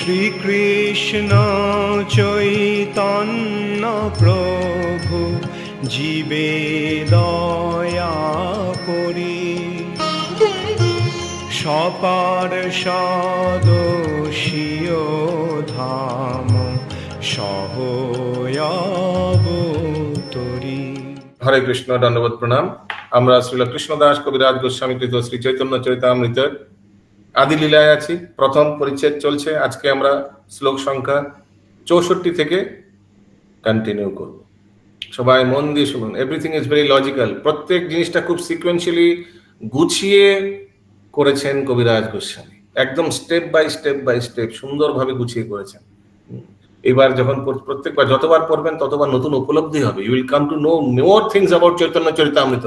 শ্রীকৃষ্ণ চৈতন্য প্রভু জীবে দয়া করি, সপার্ষদস্য ধাম সহয়াবতরি। হরে কৃষ্ণ, দণ্ডবোধ প্রণাম। আমরা শ্রীল কৃষ্ণদাস কবিরাজ গোস্বামী কৃত শ্রী চৈতন্য চরিতামৃতের আদি লীলায় আছি। প্রথম পরিচ্ছেদ চলছে। আজকে আমরা শ্লোক সংখ্যা 64 থেকে কন্টিনিউ করব। সবাই মন দিয়ে শুনুন। Everything is very logical. প্রত্যেক জিনিসটা খুব সিকোয়েন্সিয়ালি গুছিয়ে করেছেন কবিরাজ গোস্বামী। একদম স্টেপ বাই স্টেপ সুন্দরভাবে গুছিয়ে করেছেন। এবার যখন প্রত্যেকবার যতবার পড়বেন ততবার নতুন উপলব্ধি হবে। You will come to know more things about Chaitanya Charitamrita.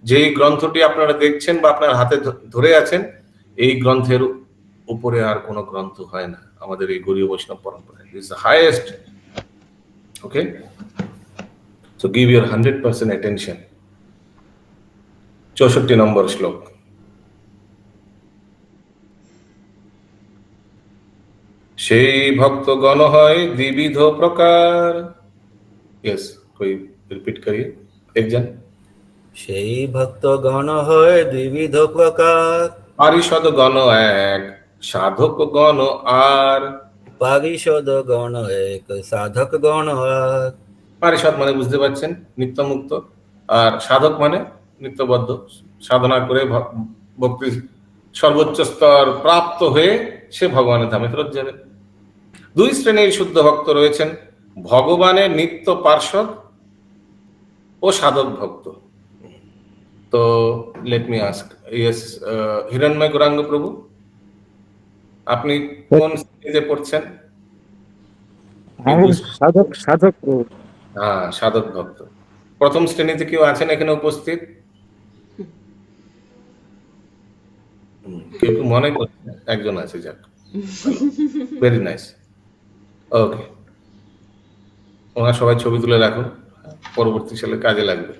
যেই গ্রন্থটি আপনারা দেখছেন বা আপনার হাতে ধরে আছেন, এই গ্রন্থের উপরে আর কোনো গ্রন্থ হয় না আমাদের এই গৌড়ীয় বৈষ্ণব পরম্পরা। It's the highest. Okay, so give your 100% attention. 64 নম্বর শ্লোক। সেই ভক্তগণ হয় দ্বিবিধ প্রকার। यस, कोई रिपीट करिए एक जन। সেই ভক্তগণ হয় দ্বিবিধ প্রকার। পারিষদ গণ এক, সাধক গণ আর। পারিষদ গণ এক, সাধক গণ আর। পারিষদ মানে বুঝতে পারছেন, নিত্য মুক্ত, আর সাধক মানে নিত্যবদ্ধ, সাধনা করে ভক্তি সর্বোচ্চ স্তর প্রাপ্ত হয়ে সে ভগবানের ধামে ফেরত যাবে। দুই শ্রেণীর শুদ্ধ ভক্ত রয়েছেন, ভগবানের নিত্য পার্ষদ ও সাধক ভক্ত। তো লেট মি আস্ক, ইয়েস হিরণ্ময় গৌরাঙ্গ প্রভু, আপনি কোন শ্রেণীতে পড়ছেন? সাধক সাধক। হ্যাঁ, সাধক ভক্ত। প্রথম শ্রেণীতে কেউ আছেন এখানে উপস্থিত? কেউ মনে করছেন? একজন আছে, যাক, ভেরি নাইস। ওকে, ওনার সবাই ছবি তুলে রাখুন, পরবর্তী সালে কাজে লাগবে।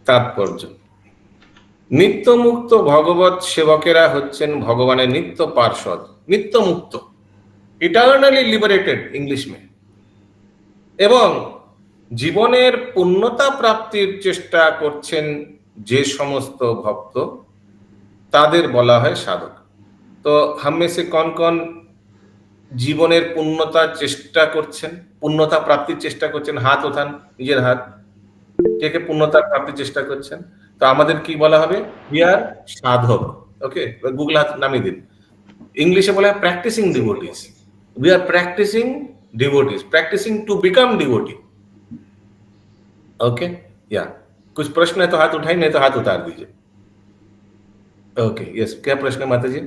তাৎপর্য: নিত্য মুক্ত ভগবত সেবকেরা হচ্ছেন ভগবানের নিত্য পার্ষদ, নিত্য মুক্ত, ইটারনালি লিবারেটেড ইংলিশ মে, এবং জীবনের পূর্ণতা প্রাপ্তির চেষ্টা করছেন যে সমস্ত ভক্ত, তাদের বলা হয় সাধক। তো হামে সে কন কন জীবনের পূর্ণতার চেষ্টা করছেন, পূর্ণতা প্রাপ্তির চেষ্টা করছেন? হাত ওঠান, নিজের হাত। কে কে পূর্ণতার প্রাপ্তির চেষ্টা করছেন? তো আমাদের কি বলা হবে? উই আর সাধক। ওকে, গুগল হাত নামিয়ে দিন। इंग्लिश बोला है practising devotees. We are practising devotees, practising to become devotee. Okay, या कुछ प्रश्न है तो हाथ उठाइए, नहीं तो हाथ उतार दीजिए। ओके, यस, क्या प्रश्न है माता जी?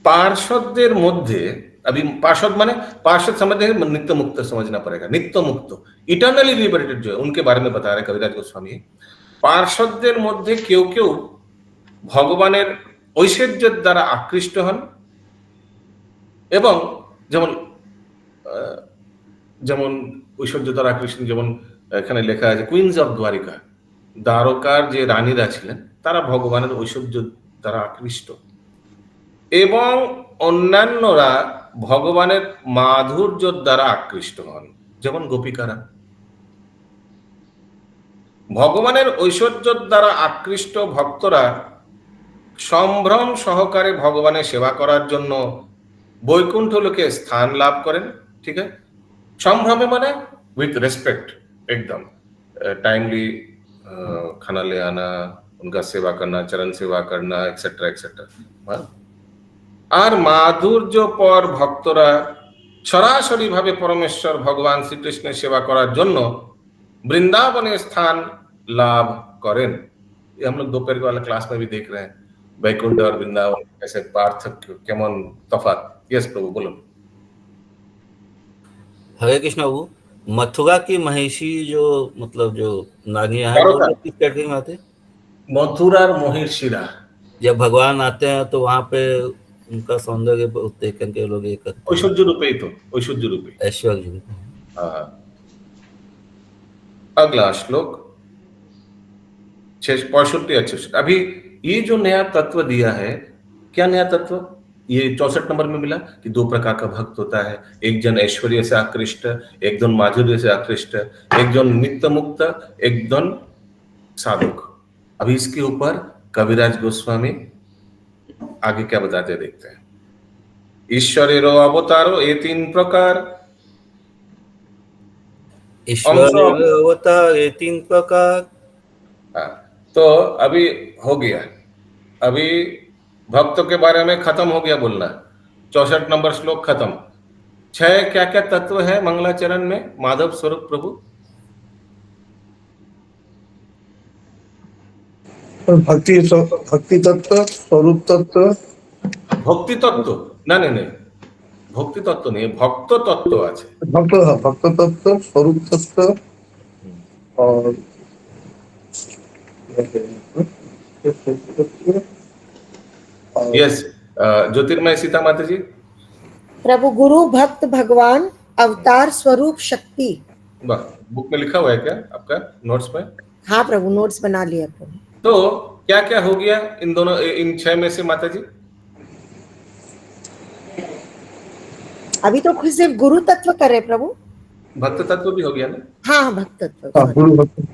पार्षदদের মধ্যে, अभी पार्षद माने पार्षद समझने नित्य मुक्त समझना पड़ेगा। नित्य मुक्त, इटर्नली लिबरेटेड जो है, उनके बारे में बता रहे कविराज गोस्वामी। পার্ষদদের মধ্যে কেউ কেউ ভগবানের ঐশ্বর্যের দ্বারা আকৃষ্ট হন, এবং যেমন যেমন ঐশ্বর্য দ্বারা আকৃষ্ট, যেমন এখানে লেখা আছে কুইন্স অফ দ্বারিকা, দ্বারকার যে রানীরা ছিলেন তারা ভগবানের ঐশ্বর্য দ্বারা আকৃষ্ট, এবং অন্যান্যরা ভগবানের মাধুর্য দ্বারা আকৃষ্ট হন, যেমন গোপিকারা। ভগবানের ঐশ্বর্য দ্বারা আকৃষ্ট ভক্তরা সম্ভ্রম সহকারে ভগবানের সেবা করার জন্য বৈকুণ্ঠ লোকে স্থান লাভ করেন। ঠিক আছে, সম্ভ্রমে মানে উইথ রেসপেক্ট, एकदम टाइमली खाना ले आना, उनका सेवा करना, चरण सेवा करना, एक्सेट्रा एक्सेट्रा। আর মাধুর্য পর ভক্তরা সরাসরি ভাবে পরমেশ্বর ভগবান শ্রীকৃষ্ণের সেবা করার জন্য वृंदावन स्थान लाभ करें। ये हम लोग दोपहर वाला क्लास में भी देख रहे हैं, वैकुंठ और वृंदावन ऐसे पार्थक्य, केमन तफात। यस प्रभु, बोलो। हरे कृष्ण बाबू, मथुरा की महिषी जो मतलब जो नागियां हैं, द्वारका। वो किस कैटेगरी में आते हैं? मथुरार महिषीरा, जब भगवान आते हैं तो वहाँ पे उनका सौंदर्य देख करके लोग ये करते हैं, ऐश्वर्य रूपे ही तो, ऐश्वर्य रूपे। ऐश्वर्य। हाँ, अगला श्लोक 65 अच्छे। अभी ये जो नया तत्व दिया है, क्या नया तत्व ये 64 नंबर में मिला कि दो प्रकार का भक्त होता है, एक जन ऐश्वर्य से आकृष्ट, एक जन माधुर्य से आकृष्ट, एक जन नित्य मुक्त, एक जन साधक। अभी इसके ऊपर कविराज गोस्वामी आगे क्या बताते हैं, देखते हैं। ईश्वरेरो अवतारो ये तीन प्रकार, ईश्वर अवतार ये तीन प्रकार। हाँ, तो अभी हो गया, अभी भक्तों के बारे में खत्म हो गया बोलना। 64 नंबर श्लोक खत्म। 6 क्या क्या तत्व है मंगलाचरण में माधव स्वरूप प्रभु? भक्ति तत्व, स्वरूप तत्व, भक्ति तत्व ना, नहीं नहीं, भक्ति तत्व नहीं, भक्त तत्व আছে। भक्त तत्व, स्वरूप तत्व और यस, ज्योतिर्मय सीता माता जी। प्रभु गुरु भक्त भगवान अवतार स्वरूप शक्ति। वाह, बुक में लिखा हुआ है क्या आपका नोट्स में? हाँ प्रभु, नोट्स बना लिया प्रभु। तो क्या क्या हो गया इन दोनों, इन 6 में से माता जी? अभी तो खुद सिर्फ गुरु तत्व करे प्रभु। भक्त तत्व भी हो गया ना? हाँ भक्त तत्व, गुरु भक्त।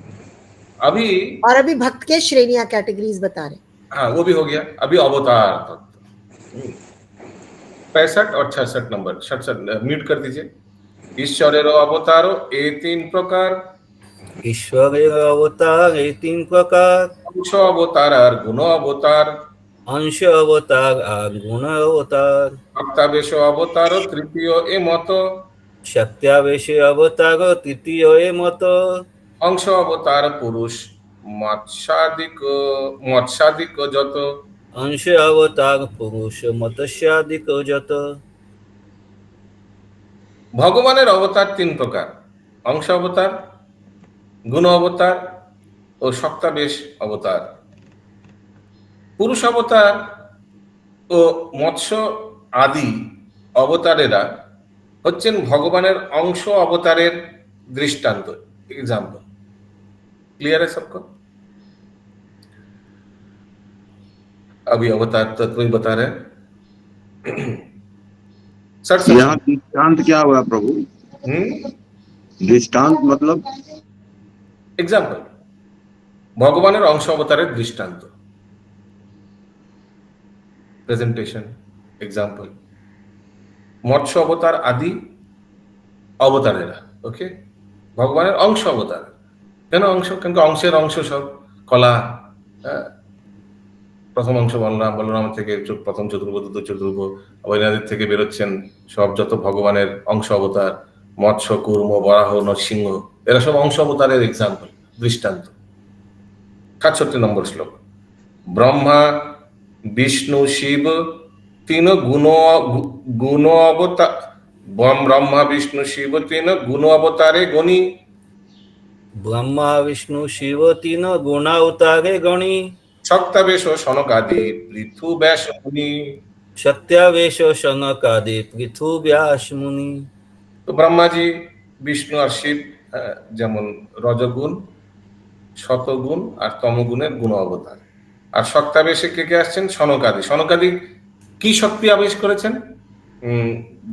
अभी और अभी भक्त के श्रेणियां कैटेगरीज बता रहे। हाँ, वो भी हो गया। अभी अवतार तत्व 65 और 66 नंबर, 67 म्यूट कर दीजिए। ईश्वरेरो अवतारो ये तीन प्रकार, ईश्वर अवतार ये तीन प्रकार, अंश अवतार और गुण अवतार, अंश अवतार और गुण अवतार, भक्तावेश अवतार तृतीय ए मत, शक्त्यावेश अवतार तृतीय ए मत, अंश अवतार पुरुष मत्स्यादिक যত, अंश अवतार पुरुष मत्स्यादिक যত। ভগবানের অবতার 3 প্রকার, অংশ অবতার, গুণ অবতার ও শক্তাবেশ অবতার। পুরুষ অবতার ও মৎস্য আদি অবতারেরা হচ্ছেন ভগবানের অংশ অবতারের দৃষ্টান্ত, एग्जाम्पल। क्लियर है सबको? अभी अवतार तत्व ही बता रहे हैं। यहाँ दृष्टांत क्या हुआ प्रभु? दृष्टांत मतलब एग्जाम्पल, भगवाনের অংশ অবতারের দৃষ্টান্ত, প্রেজেন্টেশন, एग्जाम्पल। মৎস্য অবতার আদি অবতারেরা, ওকে, ভগবানের অংশ অবতার। কেন অংশ? কেন অংশের অংশ সব কলা, প্রথম অংশ বলরাম, বলরাম থেকে প্রথম চতুর্ভুজ, দ্বিতীয় চতুর্ভুজ, অবৈনাদির থেকে বেরোচ্ছেন সব যত ভগবানের অংশ অবতার, মৎস্য, কুর্ম, বরাহ, নরসিংহ, এরা সব অংশ অবতারের এক্সাম্পল, দৃষ্টান্ত। 67 নম্বর শ্লোক। ব্রহ্মা বিষ্ণু শিব তিন গুণ অবতার, ব্রহ্মা বিষ্ণু শিব তিন গুণ অবতারে গণি, ब्रह्मा विष्णु शिव तीन गुणावतारे गणी, শক্তাবেশ সনকাদি পৃথু ব্যাস মুনি। शक्त्यावेश शनकादि पृथु व्यास मुनि। তো ব্রহ্মাজি, বিষ্ণু আর শিব যেমন রজগুণ, শতগুণ আর তমগুণের গুণ অবতার। আর শক্তাবেশে কে কে আসছেন? সনকাদি। সনকাদি কি শক্তি আবেশ করেছেন?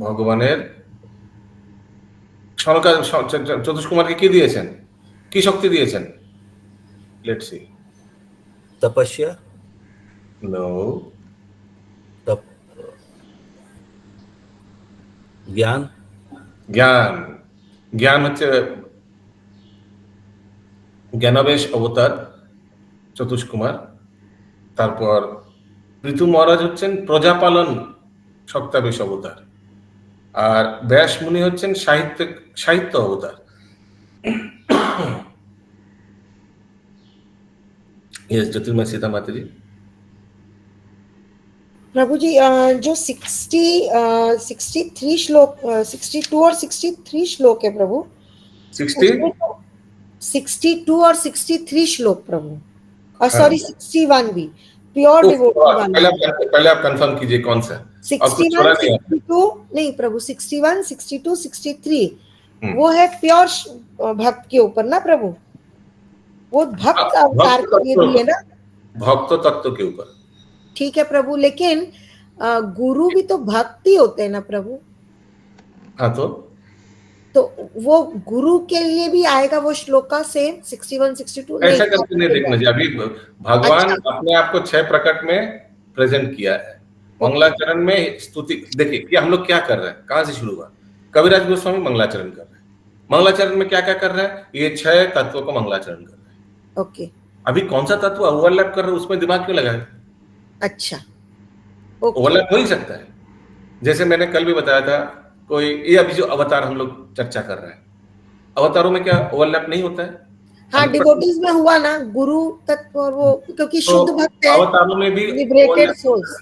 ভগবানের সনকাদি চতুষ্কুমারকে কি দিয়েছেন? কি শক্তি দিয়েছেন? Let's see. तपस्या, नो, तप, ज्ञान, জ্ঞান। জ্ঞান হচ্ছে জ্ঞানাবেশ অবতার চতুষ্কুমার। তারপর পৃথু মহারাজ হচ্ছেন প্রজাপালন শক্তাবেশ অবতার। আর ব্যাস মুনি হচ্ছেন সাহিত্য অবতার। यस, ज्योतिर्मय सीता माता जी। प्रभु जी जो 63 श्लोक, 62 और 63 श्लोक है प्रभु, 62 और 63 श्लोक प्रभु, और सॉरी 61 भी प्योर डिवोटी वाला। पहले आप कंफर्म कीजिए कौन सा? 61, 62 नहीं प्रभु, 61, 62, 63 वो है प्योर भक्त के ऊपर ना प्रभु, वो भक्त अवतार के लिए दिए ना। भक्त तत्व के ऊपर। ठीक है प्रभु, लेकिन गुरु भी तो भक्ति होते हैं ना प्रभु, हाँ, तो वो गुरु के लिए भी आएगा वो श्लोका सेम 61 62? ऐसा करके नहीं देखना चाहिए। अभी भगवान अच्छा। अपने आप को 6 प्रकट में प्रेजेंट किया है। मंगलाचरण में स्तुति, देखिए कि हम लोग क्या कर रहे हैं, कहां से शुरू हुआ। कविराज गोस्वामी मंगलाचरण कर रहे हैं। मंगलाचरण में क्या क्या कर रहे हैं, ये 6 तत्वों को मंगलाचरण कर रहे हैं। ओके, अभी कौन सा तत्व ओवरलैप कर रहे हैं उसमें दिमाग क्यों लगाए। अच्छा, ओके, ओवरलैप हो ही सकता है। जैसे मैंने कल भी बताया था, कोई ये अभी जो अवतार हम लोग चर्चा कर रहे हैं, अवतारों में क्या ओवरलैप नहीं होता है। हाँ, डिवोटीज में हुआ ना गुरु तत्व, और वो क्योंकि तो शुद्ध भक्त है, अवतारों में भी लिबरेटेड सोल्स।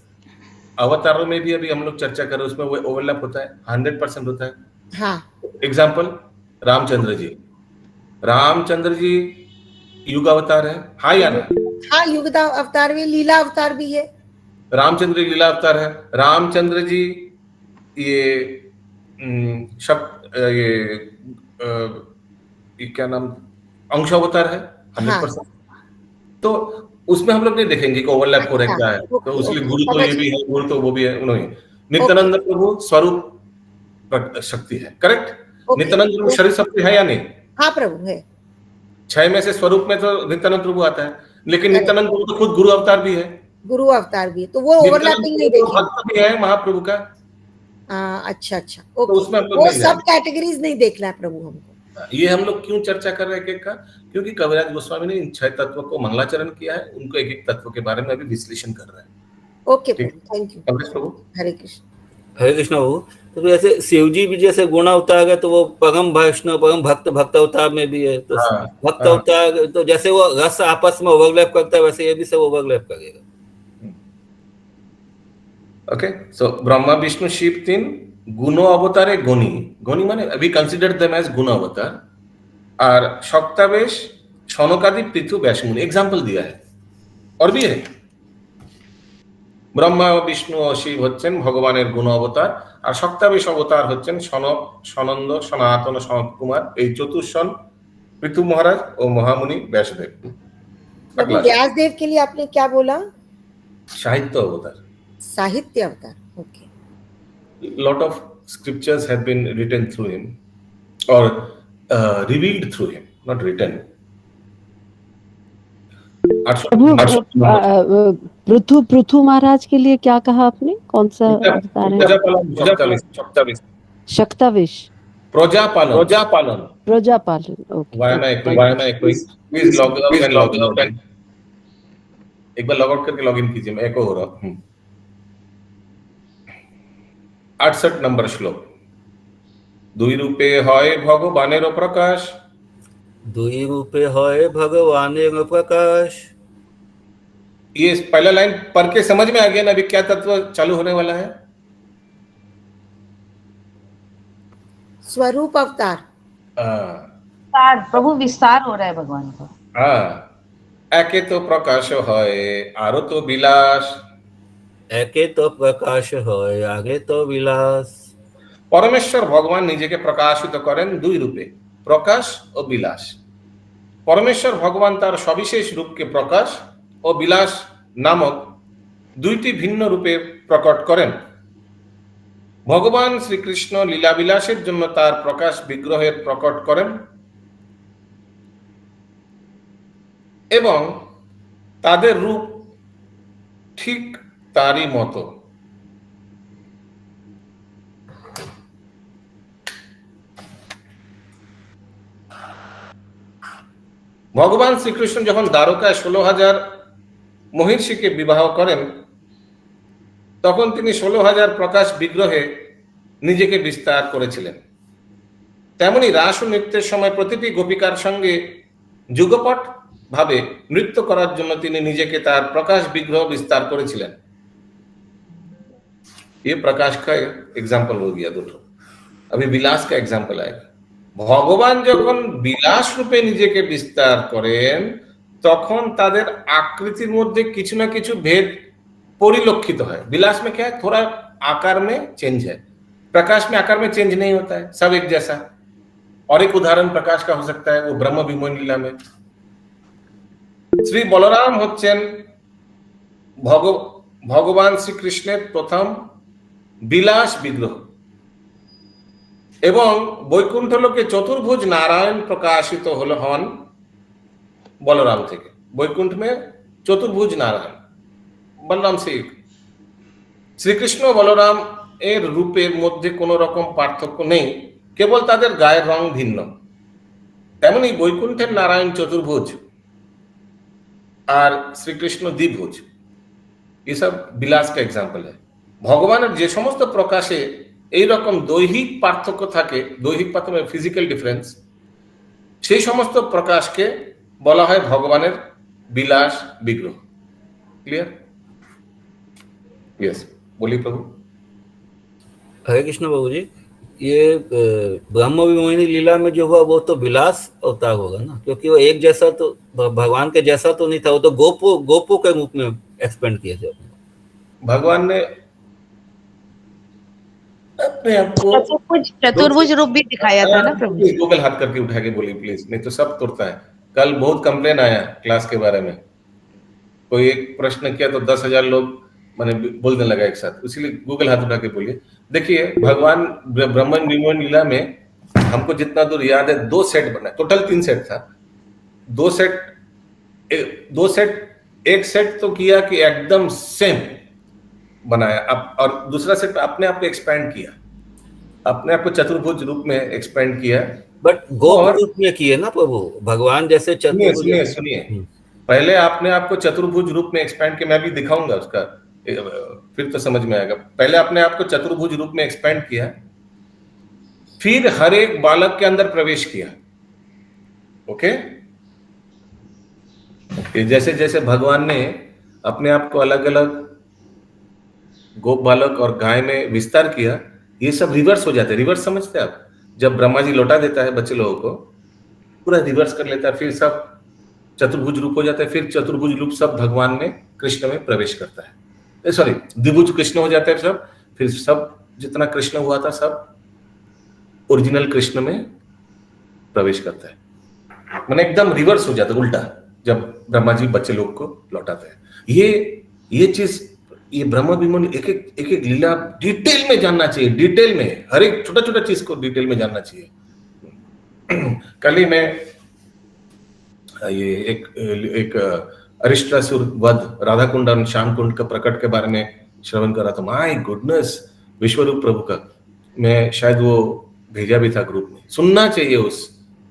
अवतारों में भी अभी हम लोग चर्चा कर रहे हैं, उसमें वो ओवरलैप होता है, 100% होता है। हाँ, एग्जाम्पल, रामचंद्र जी। रामचंद्र जी युग अवतार है, हाँ या ना। हाँ, युग अवतार भी, लीला अवतार भी है। रामचंद्र लीला अवतार है। रामचंद्र जी ये ये क्या नाम, अंश अवतार है 100%। तो उसमें हम लोग नहीं देखेंगे कि ओवरलैप हो रहा है क्या है, तो उसलिए गुरु तो ये भी है, गुरु तो वो भी है, नहीं। नित्यानंद प्रभु स्वरूप शक्ति है, करेक्ट। नित्यानंद प्रभु शरीर शक्ति है या नहीं। हाँ प्रभु है। 6 में से स्वरूप में तो नित्यानंद प्रभु आता है, लेकिन नित्यानंद प्रभु तो खुद गुरु अवतार भी है। गुरु अवतार भी है, तो वो ओवरलैपिंग नहीं देखेंगे। भक्त भी है महाप्रभु का। अच्छा, अच्छा, तो ओके, उसमें हम लोग वो नहीं सब कैटेगरीज नहीं देखना है प्रभु हमको। ये हम लोग क्यों चर्चा कर रहे हैं एक का, क्योंकि कविराज गोस्वामी ने इन 6 तत्वों को मंगलाचरण किया है, उनको एक एक तत्व के बारे में अभी विश्लेषण कर रहे हैं। ओके प्रभु, थैंक यू प्रभु, हरे कृष्ण। हरे कृष्ण प्रभु। तो ऐसे शिव जी भी जैसे गुण अवतार है, तो वो परम वैष्णव परम भक्त अवतार में भी है, तो भक्त अवतार तो जैसे वो रस आपस में ओवरलैप करता है, वैसे ये भी सब ओवरलैप करेगा। ओके, सो ब्रह्मा विष्णु शिव 3 गुणो अवतारे गुणी। गुणी माने वी कंसीडर देम एज गुण अवतार। और शक्तावेश क्षणकादि पृथु व्यासमुनि एग्जाम्पल दिया है, और भी है। ब्रह्मा विष्णु और शिव হচ্ছেন ভগবানের গুণ অবতার, আর শক্তাবেশ অবতার হচ্ছেন সনক সনন্দ সনাতন সনত কুমার, এই চতুর্ষণ পৃথু মহারাজ ও মহামুনি व्यासदेव। प्रभु व्यास देव के लिए आपने क्या बोला? साहित्य अवतार, साहित्य अवतार, okay. lot of scriptures have been written through him or revealed through him, not written. Prithu Maharaj के लिए क्या कहा आपने, कौन सा अवतार है? शक्तावेश, प्रजापालन। Okay. Why am I echoing? Please log out and एक बार लॉग आउट करके लॉग इन कीजिए, मैं एको हो रहा हूँ। 68 नंबर श्लोक। दुई रूपे হয় ভগবানের প্রকাশ। दुई रूपे হয় भगवानेर प्रकाश। ये पहला लाइन पढ़ के समझ में आ गया ना अभी क्या तत्व चालू होने वाला है। स्वरूप अवतार, प्रभु विस्तार हो रहा है भगवान का। हाँ, एके तो प्रकाश है आरो तो विलास। एके तो प्रकाश है आगे तो विलास। परमेश्वर भगवान নিজেকে প্রকাশিত করেন দুই রূপে, প্রকাশ ও বিলাস। পরমেশ্বর ভগবান তার সবিশেষ রূপকে প্রকাশ ও বিলাস নামক দুইটি ভিন্ন রূপে প্রকট করেন। ভগবান শ্রীকৃষ্ণ লীলা বিলাসের জন্য তার প্রকাশ বিগ্রহের প্রকট করেন এবং তাদের রূপ ঠিক তারই মতো। ভগবান শ্রীকৃষ্ণ যখন দ্বারকায় 16,000 মহিষীকে বিবাহ করেন তখন তিনি 16,000 প্রকাশ বিগ্রহে নিজেকে বিস্তার করেছিলেন। তেমনি রাস ও নৃত্যের সময় প্রতিটি গোপিকার সঙ্গে যুগপৎ ভাবে নৃত্য করার জন্য তিনি নিজেকে তার প্রকাশ বিগ্রহ বিস্তার করেছিলেন। ये प्रकाश का एग्जाम्पल हो गया দুটো। अभी विलास का एग्जाम्पल आएगा। ভগবান যখন বিলাস রূপে নিজেকে বিস্তার করেন তখন তাদের आकृतिर মধ্যে কিছু না কিছু भेद परिलक्षित है। विलास में क्या है, थोड़ा आकार में चेंज है, प्रकाश में आकार में चेंज नहीं होता है, सब एक जैसा। और एक उदाहरण प्रकाश का हो सकता है वो ब्रह्म विमोचन लीला में श्री बलराम হচ্ছেন ভগবান শ্রীকৃষ্ণের প্রথম বিলাস বিগ্রহ এবং বৈকুণ্ঠ লোকে চতুর্ভুজ नारायण প্রকাশিত হন বলরাম থেকে। বৈকুণ্ঠ में চতুর্ভুজ नारायण বলরাম से শ্রীকৃষ্ণ বলরাম এর রূপের মধ্যে কোনো রকম পার্থক্য নেই, কেবল তাদের গায়ের রং ভিন্ন। তেমনি বৈকুণ্ঠের নারায়ণ চতুর্ভুজ আর শ্রীকৃষ্ণ দ্বিভুজ। ये सब বিলাস का एग्जाम्पल है। ভগবানের যে সমস্ত প্রকাশে এই রকম দৈহিক পার্থক্য থাকে, দৈহিক পার্থক্য ফিজিক্যাল ডিফারেন্স, সেই সমস্ত প্রকাশকে বলা হয় ভগবানের বিলাস বিগ্রহ। ক্লিয়ার? यस, बोलिए प्रभु। हरे कृष्ण बाबू जी, ये ब्रह्म विमोहिनी लीला में जो हुआ वो तो विलास अवतार होगा ना, क्योंकि वो एक जैसा तो भगवान के जैसा तो नहीं था, वो तो गोपो के रूप में एक्सपेंड किए थे। भगवान ने अपने आप को चतुर्भुज रूप भी दिखाया था ना प्रभु। गूगल हाथ करके उठा के बोलिए प्लीज, नहीं तो सब तुरता है। कल बहुत कंप्लेन आया क्लास के बारे में, कोई एक प्रश्न किया तो 10,000 लोग मैंने बोलने लगा एक साथ, इसीलिए गूगल हाथ उठा के बोलिए। देखिए भगवान ब्रह्म विमोहिनी लीला में हमको जितना दूर याद है 2 सेट बना, टोटल 3 सेट था। 2 सेट, एक सेट तो किया कि एकदम सेम बनाया अब, और दूसरा सेट अपने आप को एक्सपेंड किया, अपने आप को चतुर्भुज रूप में एक्सपेंड किया। बट गोप रूप में किए ना प्रभु, भगवान जैसे चतुर्भुज। सुनिए, पहले आपने आपको चतुर्भुज रूप में एक्सपेंड किया, मैं भी दिखाऊंगा उसका, फिर तो समझ में आएगा। पहले अपने आप को चतुर्भुज रूप में एक्सपेंड किया, फिर हर एक बालक के अंदर प्रवेश किया। ओके, जैसे जैसे भगवान ने अपने आप को अलग अलग गोप बालक और गाय में विस्तार किया, ये सब रिवर्स हो जाते हैं। रिवर्स समझते हैं आप? जब ब्रह्मा जी लौटा देता है बच्चे लोगों को, पूरा रिवर्स कर लेता है, फिर सब चतुर्भुज रूप हो जाता है, फिर चतुर्भुज रूप सब भगवान में कृष्ण में प्रवेश करता है, सॉरी द्विभुज कृष्ण हो जाता है सब, फिर सब जितना कृष्ण हुआ था सब ओरिजिनल कृष्ण में प्रवेश करता है। मैंने एकदम रिवर्स हो जाता है, उल्टा, जब ब्रह्मा जी बच्चे लोग को लौटाते हैं। ये चीज, ये ब्रह्म विमोहिनी एक एक लीला डिटेल में जानना चाहिए, डिटेल में हर एक छोटा छोटा चीज को डिटेल में जानना चाहिए। कल ही मैं ये एक अरिष्टासुर वध, राधा कुंड और श्याम कुंड का प्रकट के बारे में श्रवण कर रहा था। माय गुडनेस, विश्वरूप प्रभु का मैं शायद वो भेजा भी था ग्रुप में। सुनना चाहिए, उस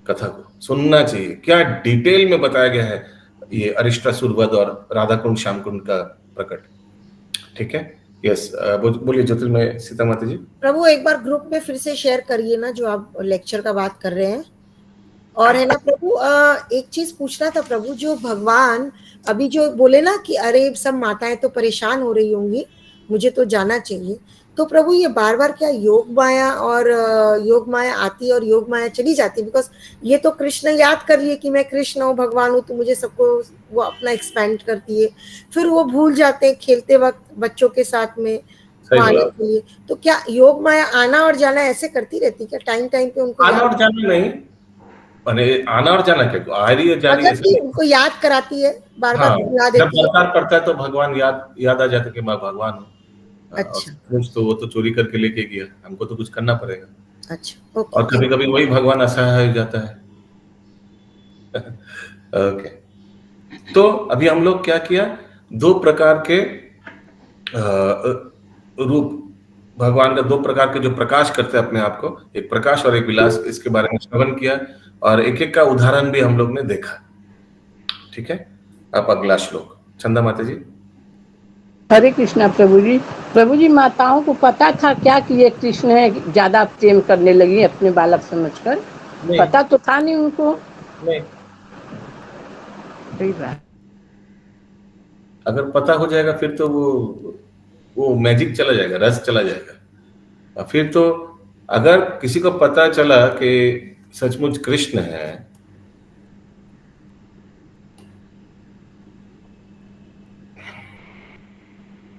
कथा को सुनना चाहिए, क्या डिटेल में बताया गया है ये अरिष्टासुर वध और राधा कुंड श्याम कुंड का प्रकट। ठीक है, यस, बोलिए ज्योतिर्मय सीता माता जी। प्रभु एक बार ग्रुप में फिर से शेयर करिए ना, जो आप लेक्चर का बात कर रहे हैं। और है ना प्रभु, एक चीज पूछना था प्रभु, जो भगवान अभी जो बोले ना कि अरे सब माताएं तो परेशान हो रही होंगी, मुझे तो जाना चाहिए, तो प्रभु ये बार बार क्या योग माया और योग माया आती है और योग माया चली जाती है? बिकॉज ये तो कृष्ण याद कर लिए कि मैं कृष्ण हूँ, भगवान हूँ, तो मुझे सबको वो अपना एक्सपेंड करती है, फिर वो भूल जाते हैं खेलते वक्त बच्चों के साथ में आने के लिए। तो क्या योग माया आना और जाना ऐसे करती रहती क्या? टाइम पे उनको आना और जाना नहीं, आना और जाना क्या, आ रही है जा रही है, उनको याद कराती है बार बार। याद जब दरकार पड़ता है तो भगवान याद आ जाता है कि मैं भगवान हूँ। अच्छा, तो वो तो चोरी करके लेके गया, हमको तो कुछ करना पड़ेगा। अच्छा, और कभी कभी वही भगवान असहाय हो जाता है। ओके, तो अभी हम लोग क्या किया, 2 प्रकार के रूप, भगवान का 2 प्रकार के जो प्रकाश करते हैं अपने आप को, एक प्रकाश और एक विलास, इसके बारे में श्रवण किया और एक एक का उदाहरण भी हम लोग ने देखा। ठीक है, अब अगला श्लोक चंदा माता जी। हरे कृष्णा प्रभु जी। प्रभु जी, माताओं को पता था क्या कि ये कृष्ण है, ज्यादा प्रेम करने लगी अपने बालक समझकर? पता तो था नहीं उनको। नहीं, सही बात। अगर पता हो जाएगा फिर तो वो मैजिक चला जाएगा, रस चला जाएगा। फिर तो अगर किसी को पता चला कि सचमुच कृष्ण है,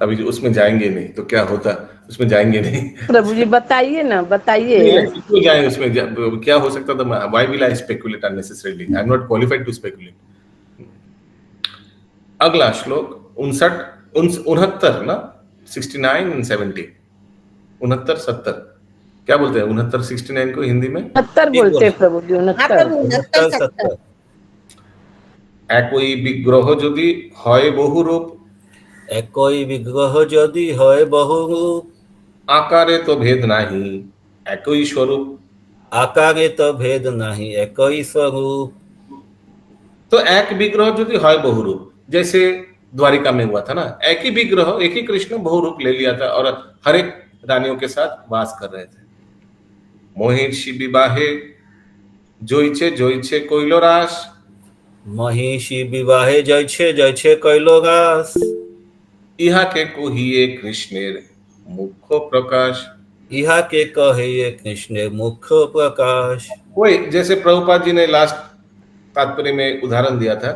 अभी उसमें जाएंगे नहीं तो क्या होता, उसमें जाएंगे नहीं। प्रभु जी बताइए ना, बताइए। क्यों जाएंगे उसमें, क्या हो सकता था? Why will I speculate unnecessarily? I am not qualified to speculate. अगला श्लोक 59 69 ना, 69 and 70, 69-70 क्या बोलते हैं 69-69 को हिंदी में? 69 बोलते हैं प्रभु जी, हाँ 69। प्रभु 69-70 একই বিগ্রহ যদি হয় বহুরূপ, একই বিগ্রহ যদি হয় বহুরূপ, আকারে তো ভেদ নাহি একই স্বরূপ। আকারে তো ভেদ নাহি একই স্বরূপ। तो एक विग्रह यदि है बहुरूप, जैसे द्वारिका में हुआ था ना, एक ही विग्रह एक ही कृष्ण बहुरूप ले लिया था और हर एक रानियों के साथ वास कर रहे थे। महिषी विवाहे জয়ছে জয়ছে কইল রাস, महिषी विवाहे जयछे जयछे कैलो रास, ইহাকে কহিয়ে কৃষ্ণের মুখ্য প্রকাশ। इहा के कहे ये कृष्ण मुख्य प्रकाश। वही जैसे प्रभुपाद जी ने लास्ट तात्पर्य में उदाहरण दिया था,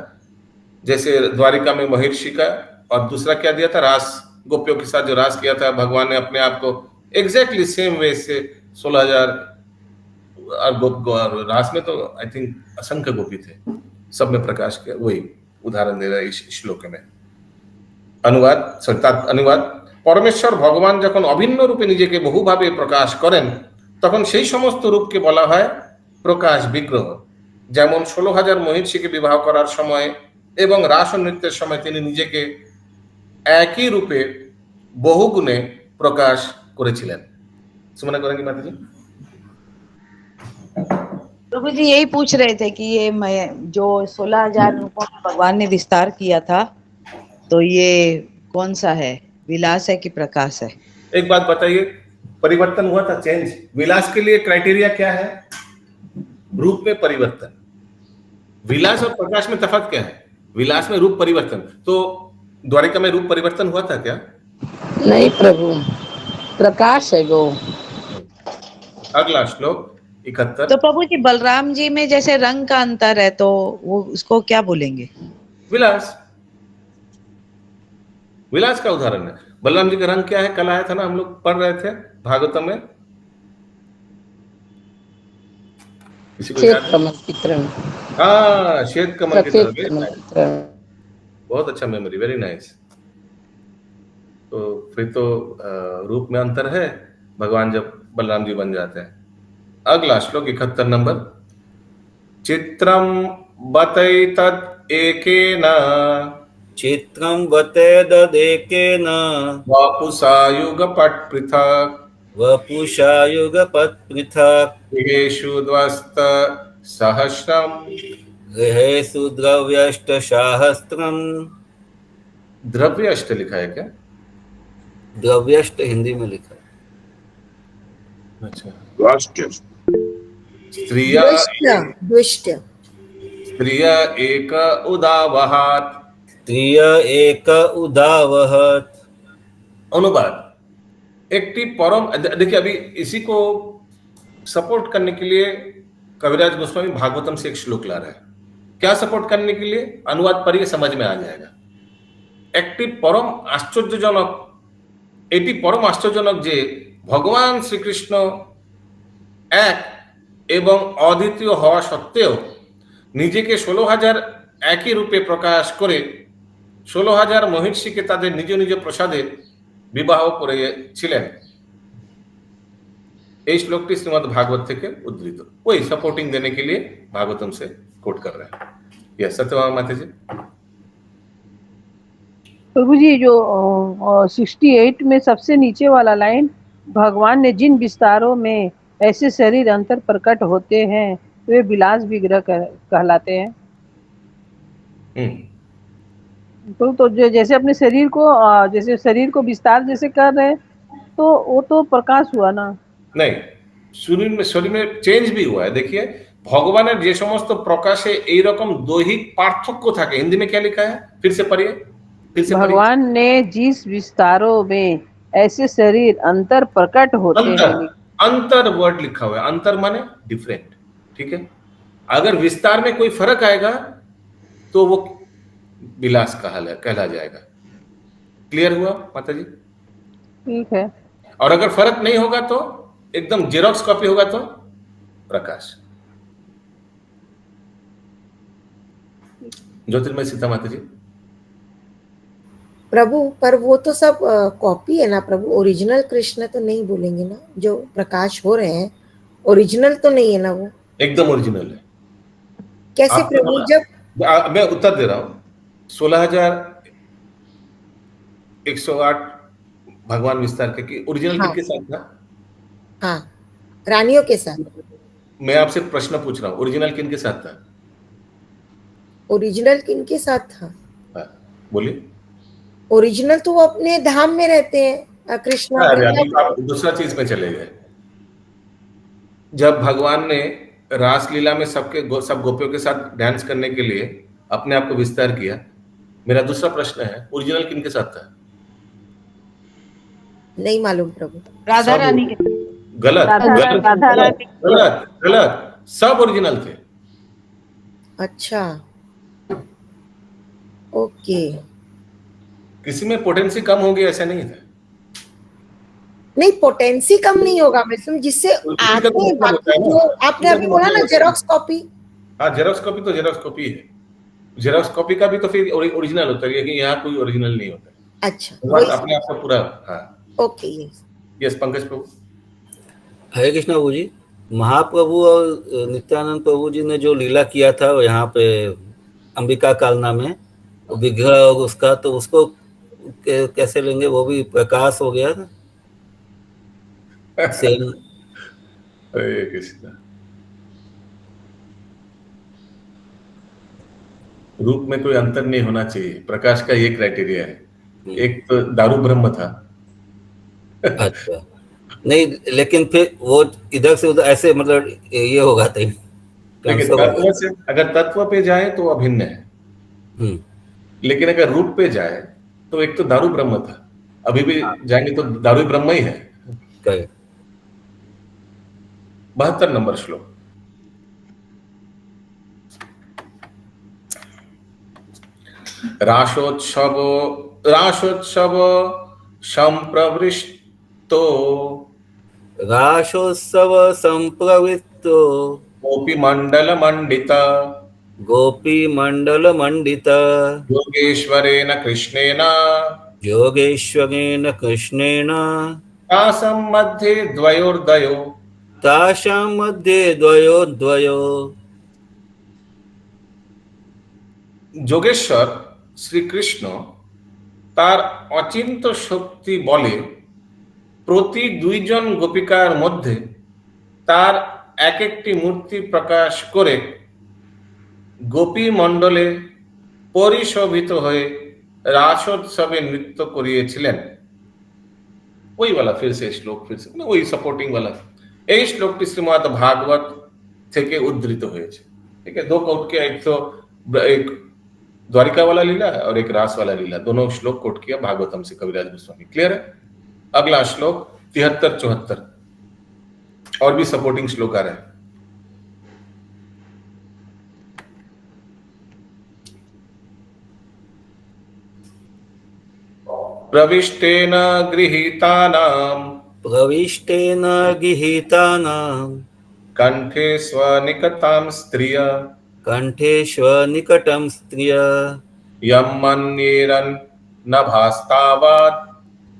जैसे द्वारिका में महिषी का, और दूसरा क्या दिया था, रास गोपियों के साथ जो रास किया था, भगवान ने अपने आप को एग्जैक्टली सेम वे से 16,000 और रास में तो आई थिंक असंख्य गोपी थे, सब में प्रकाश किया। वही उदाहरण दे रहा है इस श्लोक में। अनुवाद अनुवाद परमेश्वर भगवान যখন অভিন্ন রূপে নিজেকে বহুভাবে প্রকাশ করেন, তখন সেই সমস্ত রূপকে বলা হয় প্রকাশ বিগ্রহ। যেমন 16,000 মহিষীকে বিবাহ করার সময় এবং রাস নৃত্যের সময় তিনি নিজেকে একই রূপে বহুগুণে প্রকাশ করেছিলেন। सुमना करेंगे माता जी? प्रभु जी यही पूछ रहे थे कि ये जो 16,000 रूपों में भगवान ने विस्तार किया था, तो ये कौन सा है, विलास है कि प्रकाश है? एक बात बताइए, परिवर्तन हुआ था, चेंज, विलास के लिए क्राइटेरिया क्या है? रूप में परिवर्तन। विलास और प्रकाश में तफावत क्या है? विलास में रूप परिवर्तन, तो द्वारिका में रूप परिवर्तन हुआ था क्या? नहीं प्रभु, प्रकाश है वो। अगला श्लोक 71। तो प्रभु जी बलराम जी में जैसे रंग का अंतर है, तो वो उसको क्या बोलेंगे? विलास, विलास का उदाहरण है। बलराम जी का रंग क्या है? कल आया था ना, हम लोग पढ़ रहे थे भागवतम में, किसी को श्वेत याद है? कमल की तरह, हाँ, श्वेत कमल की सफेद तरह। कमल की तरह। बहुत अच्छा मेमोरी, वेरी नाइस। तो फिर तो रूप में अंतर है भगवान जब बलराम जी बन जाते हैं। अगला श्लोक 71 नंबर। चित्रम बतैतद एकेन चित्रं वतेददेकेन वपुषायुगपट् पृथक् वपुषा युगपत् पृथक् गृहेषु द्वस्त सहस्रम। गृहेषु द्रव्यष्टसाहस्त्रम्। द्रव्य अष्ट लिखा है क्या? द्रव्यष्ट हिंदी में लिखा है। अच्छा। राष्ट्र स्त्रिया द्विष्ट स्त्रिया एक उदावहात। स्त्रिय एक उदावहत। अनुवाद, एकटी परम, देखिए अभी इसी को सपोर्ट करने के लिए कविराज गोस्वामी भागवतम से एक श्लोक ला रहा है। क्या सपोर्ट करने के लिए? अनुवाद पढ़िए, समझ में आ जाएगा। একটি পরম আশ্চর্যজনক, এটি পরম আশ্চর্যজনক যে ভগবান শ্রীকৃষ্ণ এক এবং অদ্বিতীয় হওয়া সত্ত্বেও নিজেকে 16,000 একই রূপে প্রকাশ করে 16,000 মহিষীকে তাদের নিজ নিজ প্রসাদে বিবাহ করেছিলেন। এই শ্লোকটি শ্রীমদ্ भागवत থেকে उद्धृत, वही सपोर्टिंग देने के लिए भागवतम से कोट कर रहे हैं। यस सत्यभामा माता जी। प्रभु जी जो 68 में सबसे नीचे वाला लाइन, भगवान ने जिन विस्तारों में ऐसे शरीर अंतर प्रकट होते हैं वे विलास विग्रह कहलाते हैं। तो जैसे अपने शरीर को, जैसे शरीर को विस्तार जैसे कर रहे हैं, तो वो तो प्रकाश हुआ ना? नहीं, শরীর में চেঞ্জ भी हुआ है। देखिए ভগবানের যে সমস্ত প্রকাশে এই রকম দৈহিক পার্থক্য থাকে, हिंदी में क्या लिखा है, फिर से पढ़िए, फिर से पढ़िए। भगवान ने जिस विस्तारों में ऐसे शरीर अंतर प्रकट होते हैं। अंतर वर्ड लिखा हुआ है, अंतर माने डिफरेंट, ठीक है। अगर विस्तार में कोई फर्क आएगा तो वो विलास कहला जाएगा। क्लियर हुआ माता जी? ठीक है। और अगर फर्क नहीं होगा तो एकदम जेरोक्स कॉपी होगा तो प्रकाश। ज्योतिर्मय सीता माता जी। प्रभु पर वो तो सब कॉपी है ना प्रभु, ओरिजिनल कृष्ण तो नहीं बोलेंगे ना, जो प्रकाश हो रहे हैं ओरिजिनल तो नहीं है ना वो। एकदम ओरिजिनल है। कैसे आपको प्रभु? ना- जब मैं उत्तर दे रहा हूँ। 16,108 भगवान विस्तार के ओरिजिनल हाँ किनके साथ था? हाँ, रानियों के साथ। मैं आपसे प्रश्न पूछ रहा हूँ, ओरिजिनल किनके साथ था? ओरिजिनल किनके साथ था? हाँ, बोलिए। ओरिजिनल तो वो अपने धाम में रहते हैं, कृष्णा अरे अपने अभी धाम तो आप दूसरा चीज में चले गए। जब भगवान ने रासलीला में सब गोपियों के साथ डांस करने के लिए अपने आप को विस्तार किया, मेरा दूसरा प्रश्न है, ओरिजिनल किनके साथ था? नहीं मालूम प्रभु। राधा सब रानी के गलत राधा गलत गलत रानी गलत गलत, सब ओरिजिनल थे। अच्छा, ओके। किसी में पोटेंसी कम होगी ऐसा नहीं था। नहीं, पोटेंसी कम नहीं होगा, मतलब जिससे उसी का आते तो हैं मतलब होता बाकी है ना, जो आपने उसी का अभी तो बोला मतलब ना, होता है। Xerox copy. हाँ, जेरोक्स कॉपी तो जेरोक्स कॉपी है। जेरोक्स कॉपी का भी तो फिर ओरिजिनल होता है, कि यहाँ कोई ओरिजिनल नहीं होता। अच्छा, भगवान वही अपने आप का पूरा। हाँ, ओके। यस पंकज प्रभु। हरे कृष्णा प्रभु जी, महाप्रभु और नित्यानंद प्रभु जी ने जो लीला किया था यहाँ पे अंबिका कालना में, विग्रह और उसका, तो उसको कैसे लेंगे? वो भी प्रकाश हो गया ना सेम। हरे कृष्णा। रूप में कोई अंतर नहीं होना चाहिए, प्रकाश का ये क्राइटेरिया है। एक तो दारू ब्रह्म था। अच्छा, नहीं लेकिन फिर वो इधर से उधर ऐसे मतलब ये होगा तो देखिए, तत्व से अगर तत्व पे जाए तो अभिन्न है, लेकिन अगर रूप पे जाए तो एक तो दारू ब्रह्म था, अभी भी जाएंगे तो दारू ब्रह्म ही है। 72 नंबर श्लोक। राशोत्सव संप्रवृष्टो राशोत्सव संप्रवृत्तो गोपी मंडल मंडिता गोपी मंडल मंडिता योगेश्वरेण कृष्णेन योगेश्वरेण कृष्णेन तासं मध्ये द्वयोर्दयो तासां मध्ये द्वयो যোগেশ্বর শ্রীকৃষ্ণ তার অচিন্ত শক্তি বলে প্রতি দুইজন গোপিকার মধ্যে তার এক একটি মূর্তি প্রকাশ করে গোপী মণ্ডলে পরিশোভিত হয়ে রাসোৎসবে নৃত্য করিয়েছিলেন। ওই वाला फिर से श्लोक, फिर से वही सपोर्टिंग वाला। এই শ্লোকটি শ্রীমদ্ ভাগवत থেকে উদ্ধৃত হয়েছে। ठीक है, दो कोट के, एक द्वारिका वाला लीला और एक रास वाला लीला, दोनों श्लोक कोट किया भागवतम से कविराज गोस्वामी। क्लियर है? अगला श्लोक 73-74 और भी सपोर्टिंग श्लोक आ रहे हैं। प्रविष्टेन गृहीतानां कंठे स्वनिकटां स्त्रिय कंठे स्वनिकटं स्त्रिय यं मन्येरन् नभास्तावत्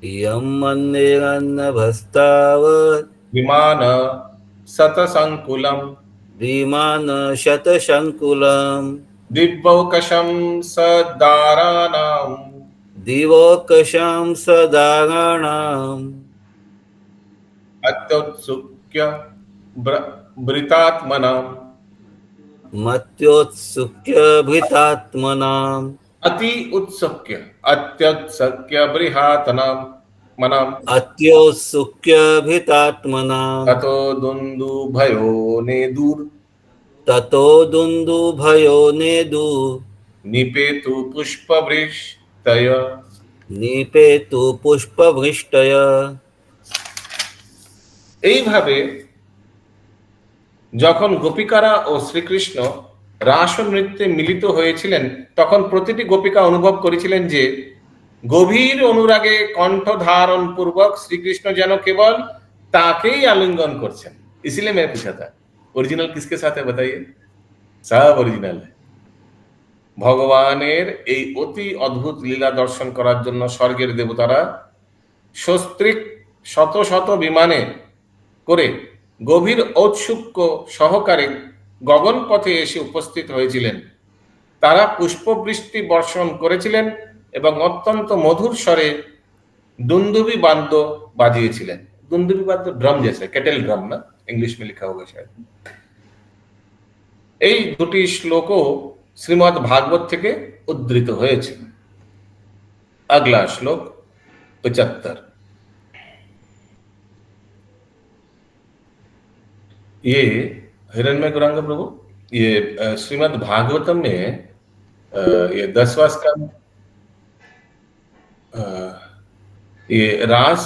यं मन्येरन्नभस्तावत् विमान शतसंकुलम् विमानशतशङ्कुलं दिव्यौकशं सदाराणाम् दिवोकशां सदाराणाम् अत्युत्सुक्य वृतात्मनाम् मत्योत्सुक्य भृतात्मनाम् अति उत्सुक्य अत्युत्सुक्य बृहातनाम् मनाम् अत्योत्सुक्य भृतात्मनाम् ततो दुन्दुभयो नेदुर् ततो दुन्दुभयो नेदु निपेतु पुष्पवृष्टय निपेतु पुष्पवृष्टय। এইভাবে যখন গোপিকারা ও শ্রীকৃষ্ণ রাস নৃত্যে মিলিত হয়েছিলেন, তখন প্রতিটি গোপিকা অনুভব করেছিলেন যে গভীর অনুরাগে কণ্ঠ ধারণ পূর্বক শ্রীকৃষ্ণ যেন কেবল তাকেই आलिंगन করছেন। इसलिए मैं पूछा था ओरिजिनल किसके साथ है, बताइए। सब ओरिजिनल है। ভগবানের এই অতি অদ্ভুত লীলা দর্শন করার জন্য স্বর্গের দেবতারা সস্ত্রীক শত শত বিমানে করে গভীর ঔৎসুক্য সহকারে গগনপথে এসে উপস্থিত হয়েছিলেন। তারা পুষ্পবৃষ্টি বর্ষণ করেছিলেন এবং অত্যন্ত মধুর স্বরে दुंदुबी बाद्य বাজিয়েছিলেন। दुंदुबी बाद्य ड्रम जैसे केटल ड्रम ना, इंग्लिश में लिखा होगा शायद। এই দুটি শ্লোকও শ্রীমদ্ ভাগবত থেকে উদ্ধৃত হয়েছে। अगला श्लोक 75। ये हिरण्मय गौरांग प्रभु, ये श्रीमद् भागवतम में ये 10वां स्कंद, ये रास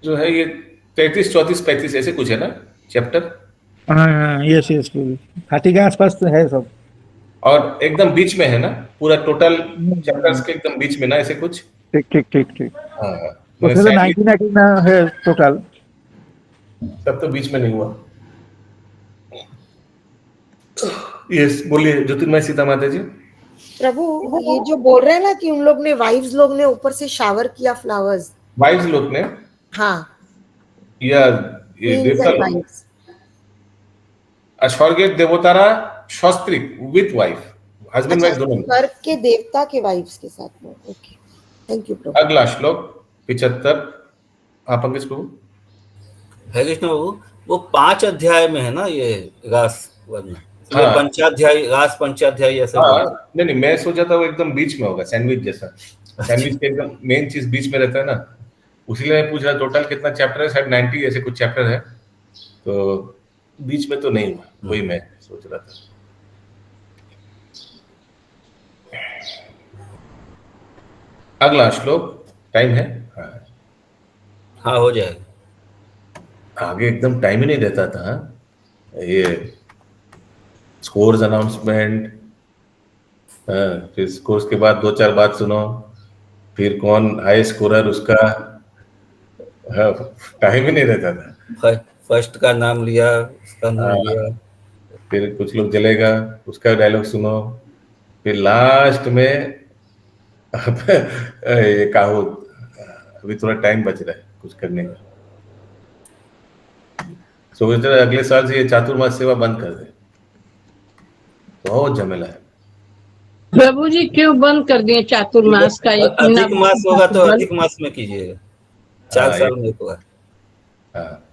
जो है ये 33, 34, 35 ऐसे कुछ है ना चैप्टर। हाँ यस यस 30 के आसपास तो है सब, और एकदम बीच में है ना पूरा टोटल चैप्टर्स के एकदम बीच में ना ऐसे कुछ। ठीक ठीक ठीक ठीक। हाँ तो फिर 19 है टोटल, सब तो बीच में नहीं हुआ। यस बोलिए ज्योतिर्मय सीता माता जी। प्रभु ये जो बोल रहे हैं ना कि उन लोग ने वाइव्स लोग ने ऊपर से शावर किया फ्लावर्स, वाइव्स लोग ने, हाँ या ये देवता लोग, स्वर्गीय देवतारा शस्त्रिक विथ वाइफ, हस्बैंड वाइफ दोनों, स्वर्ग के देवता के वाइफ्स के साथ में। ओके थैंक यू प्रभु। अगला श्लोक 75। आप पंकज प्रभु। हरे कृष्ण प्रभु, वो 5 अध्याय में है ना ये रास वर्ण, हाँ। पंचाध्याय रास पंचाध्याय ऐसा। हाँ नहीं मैं सोचा था वो एकदम बीच में होगा, सैंडविच जैसा। सैंडविच के एकदम मेन चीज बीच में रहता है ना, उसीलिए मैं पूछ रहा टोटल कितना चैप्टर है, शायद 90 ऐसे कुछ चैप्टर है, तो बीच में तो नहीं हुआ, वही मैं सोच रहा था। अगला श्लोक, टाइम है? हाँ हो जाएगा। आगे एकदम टाइम ही नहीं रहता था। ये स्कोर्स अनाउंसमेंट, फिर स्कोर्स के बाद 2-4 बात सुनो, फिर कौन हाई स्कोरर उसका टाइम ही नहीं रहता था। फर्स्ट का नाम लिया, उसका नाम लिया, फिर कुछ लोग जलेगा उसका डायलॉग सुनो, फिर लास्ट में ये कहो अभी थोड़ा टाइम बच रहा है कुछ करने का, सोच रहे अगले साल से ये चातुर्मास सेवा बंद कर दे, बहुत झमेला है। प्रभु जी क्यों बंद कर दिए चातुर्मास का? अधिक मास होगा तो अधिक मास में कीजिएगा, 4 साल में एक बार। हाँ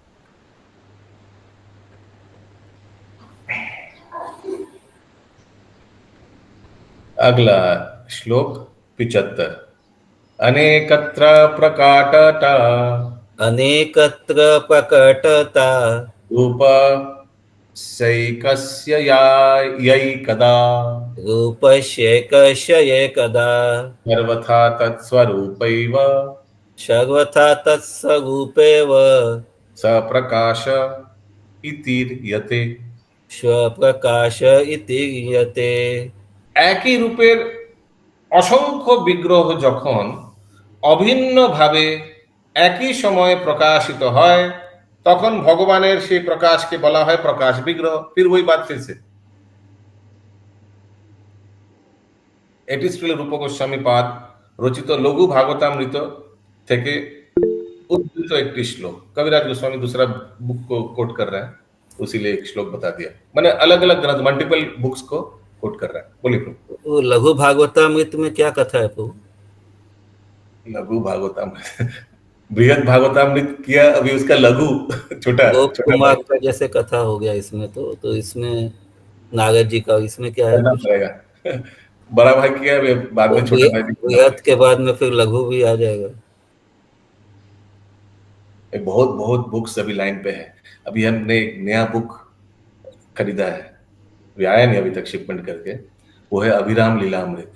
अगला श्लोक 75। अनेकत्र प्रकाटता, अनेकत्र प्रकटता, रूप सैकस्य यैकदा, रूपस्यैकस्य एकदा, सर्वथा तत्स्वरूपैव, सर्वथा तत्स्वरूपेव, सप्रकाश इति यते, स्वप्रकाश इति यते। একই রূপের অসংখ্য বিগ্রহ যখন অভিন্ন ভাবে একই সময়ে প্রকাশিত হয় তখন ভগবানের সেই প্রকাশকে বলা হয় প্রকাশ বিগ্রহ। फिर वही बात फिर से, এটি শ্রীল রূপ গোস্বামী পাদ রচিত লঘু ভাগবতামৃত থেকে उद्धृत একটি শ্লোক। कविराज गोस्वामी दूसरा बुक को कोट कर रहा है, उसीलिए एक श्लोक बता दिया। मैंने अलग अलग ग्रंथ मल्टीपल बुक्स को कोट कर रहा है। बोलिए प्रभु। वो लघु भागवतामृत में क्या कथा है प्रभु? लघु भागवतामृत बृहद भागवतामृत किया, अभी उसका लघु छोटा कुमार का जैसे कथा हो गया इसमें, तो इसमें नारद जी का, इसमें क्या है? पड़ेगा बड़ा भाई किया, बाद में छोटा भाई। बृहद के बाद में फिर लघु भी आ जाएगा। बहुत बहुत बुक्स अभी लाइन पे है। अभी हमने एक नया बुक खरीदा है, अभी आया नहीं अभी तक शिपमेंट करके, वो है अभिराम लीलामृत।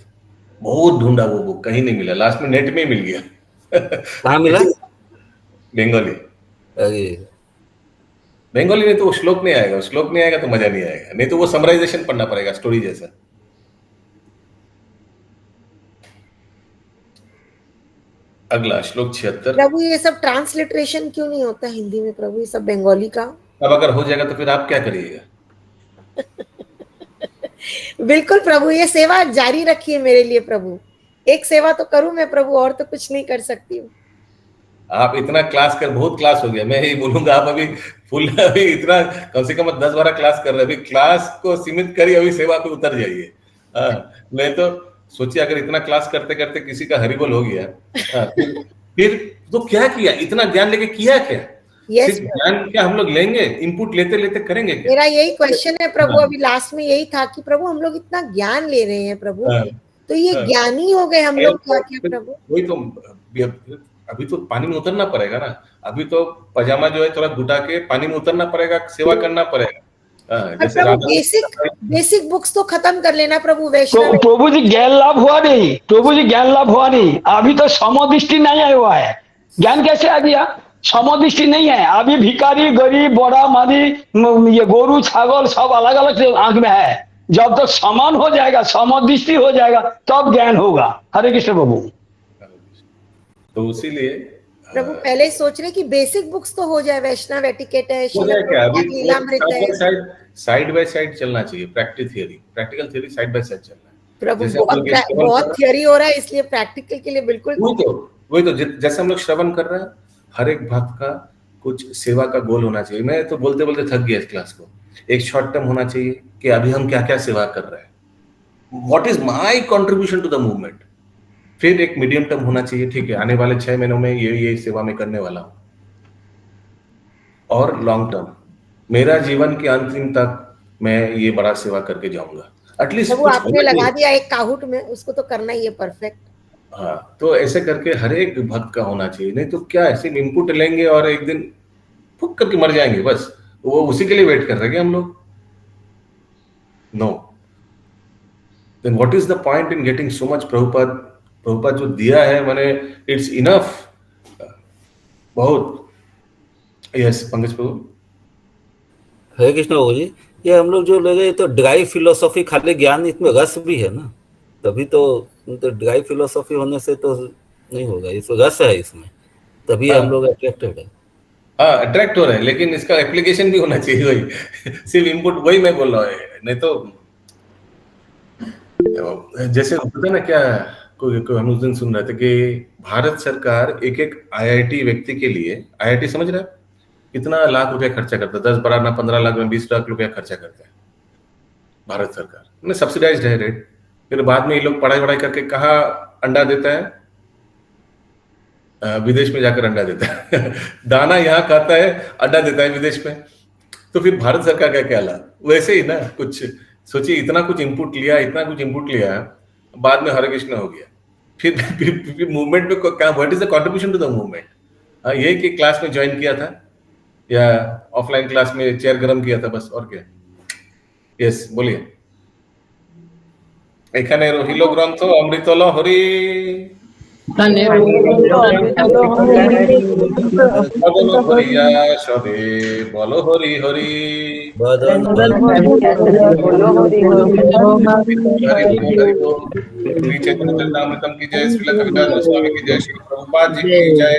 बहुत ढूंढा वो बुक, कहीं नहीं मिला, लास्ट में नेट में ही मिल गया। कहाँ मिला? बंगाली। अरे बंगाली नहीं तो वो श्लोक नहीं आएगा, श्लोक नहीं आएगा तो मजा नहीं आएगा, नहीं तो वो समराइजेशन पढ़ना पड़ेगा स्टोरी जैसा। अगला श्लोक 76। प्रभु ये सब ट्रांसलिटरेशन क्यों नहीं होता हिंदी में प्रभु, ये सब बंगाली का? अब अगर हो जाएगा तो फिर आप क्या करिएगा? बिल्कुल प्रभु, ये सेवा जारी रखिए मेरे लिए प्रभु। एक सेवा तो करूं मैं प्रभु, और तो कुछ नहीं कर सकती हूँ। आप इतना क्लास कर, बहुत क्लास हो गया, मैं यही बोलूंगा आप अभी फुल अभी इतना कम से कम 10-12 क्लास कर रहे हैं, अभी क्लास को सीमित करिए, अभी सेवा पे उतर जाइए। नहीं तो सोचिए अगर इतना क्लास करते करते किसी का हरिबोल हो गया, फिर तो क्या किया, इतना ज्ञान लेके किया क्या? Yes, सिर्फ ज्ञान क्या हम लोग लेंगे, इनपुट लेते लेते करेंगे क्या? मेरा यही क्वेश्चन है प्रभु, अभी लास्ट में यही था कि प्रभु हम लोग इतना ज्ञान ले रहे हैं प्रभु, तो ये ज्ञानी हो गए हम लोग क्या क्या प्रभु? वही तो, अभी तो पानी में उतरना पड़ेगा ना, अभी तो पजामा जो है थोड़ा घुटा के पानी में उतरना पड़ेगा, सेवा करना पड़ेगा। जैसे बेसिक बुक्स तो खत्म कर लेना प्रभु। वैष्णव प्रभु जी ज्ञान लाभ हुआ नहीं, प्रभु जी ज्ञान लाभ हुआ नहीं, अभी तो समदृष्टि नहीं आया हुआ है। ज्ञान कैसे आ गया? समदृष्टि नहीं है अभी, भिखारी गरीब बड़ा मादी ये गोरू छागल सब अलग अलग आंख में है। जब तक समान हो जाएगा, समदृष्टि हो जाएगा, तब ज्ञान होगा। हरे कृष्ण प्रभु। तो इसीलिए प्रभु पहले सोच रहे कि बेसिक बुक्स तो हो जाए, वैष्णव एटिकेट है, लीलामृत है, साइड बाय साइड चलना चाहिए। Practical theory side by side चलना है प्रभु। बहुत थियरी हो रहा है, इसलिए प्रैक्टिकल के लिए बिल्कुल वही तो जैसे हम लोग श्रवण कर रहे हैं, हर एक भक्त का कुछ सेवा का गोल होना चाहिए। मैं तो बोलते बोलते थक गया इस क्लास को। एक शॉर्ट टर्म होना चाहिए कि अभी हम क्या क्या सेवा कर रहे हैं, what is my contribution to the movement. फिर एक मीडियम टर्म होना चाहिए, ठीक है आने वाले 6 महीनों में ये सेवा में करने वाला हूं। और लॉन्ग टर्म, मेरा जीवन के अंतिम तक मैं ये बड़ा सेवा करके जाऊंगा। एटलीस्ट आपने लगा दिया एक काहुट में, उसको तो करना ही है परफेक्ट। हाँ, तो ऐसे करके हर एक भक्त का होना चाहिए। नहीं तो क्या ऐसे इनपुट लेंगे और एक दिन फुक करके मर जाएंगे, बस वो उसी के लिए वेट कर रहे हैं हम लोग। No, then what is the point in getting so much? Prabhupada जो दिया है मैंने, इट्स इनफ, बहुत। यस पंकज प्रभु। हरे कृष्ण बाबू जी, ये हम लोग जो लगे तो ड्राई फिलोसॉफी, खाली ज्ञान, इसमें रस भी है ना, तभी तो ड्राई फिलोसॉफी होने से तो नहीं होगा, इसमें रस है इसमें, तभी हम लोग अट्रैक्टेड है। हाँ, अट्रैक्ट हो रहे हैं, लेकिन इसका एप्लीकेशन भी होना चाहिए। वही सिर्फ इनपुट, वही मैं बोल रहा हूँ। नहीं तो जैसे होता है ना, क्या कोई हम उस दिन सुन रहे थे कि भारत सरकार एक IIT व्यक्ति के लिए, IIT समझ रहे हैं कितना लाख रुपया खर्चा करता है, 10, 12, 15 लाख में 20 लाख रुपया खर्चा करता है भारत सरकार। सब्सिडाइज्ड है रेट। फिर बाद में ये लोग पढ़ाई करके कहाँ अंडा देता है? विदेश में जाकर अंडा देता है। दाना यहाँ खाता है, अंडा देता है विदेश में। तो फिर भारत सरकार का क्या लाभ? वैसे ही ना, कुछ सोचिए, इतना कुछ इनपुट लिया, बाद में हरे कृष्ण हो गया। फिर मूवमेंट में क्या, what is the contribution to the movement? ये कि क्लास में ज्वाइन किया था या ऑफलाइन क्लास में चेयर गरम किया था, बस, और क्या? यस बोलिए। এখানে রহিল গ্রন্থ অমৃতল হরি, বদন হরিয়া সবে বল হরি হরি, श्री चैतन्य चरितामृतम की जय, श्री कविता गोस्वामी की जय, श्री प्रभुपाद जी की जय।